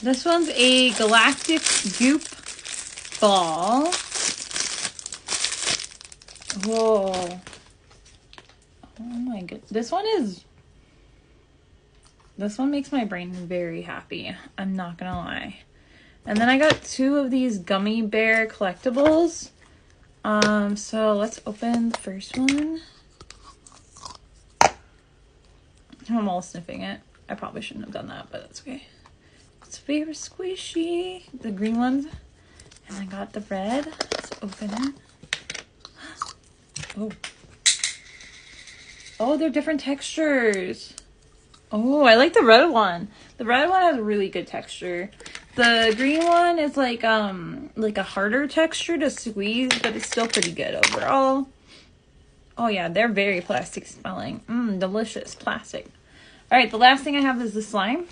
This one's a galactic goop ball. Whoa. Oh my god. This one makes my brain very happy. I'm not gonna lie. And then I got 2 of these gummy bear collectibles. So let's open the first one. I'm all sniffing it. I probably shouldn't have done that, but that's okay. It's very squishy. The green ones. And I got the red. Let's open it. Oh. Oh, they're different textures. Oh, I like the red one. The red one has a really good texture. The green one is like a harder texture to squeeze, but it's still pretty good overall. Oh yeah, they're very plastic smelling. Delicious plastic. All right, the last thing I have is the slime.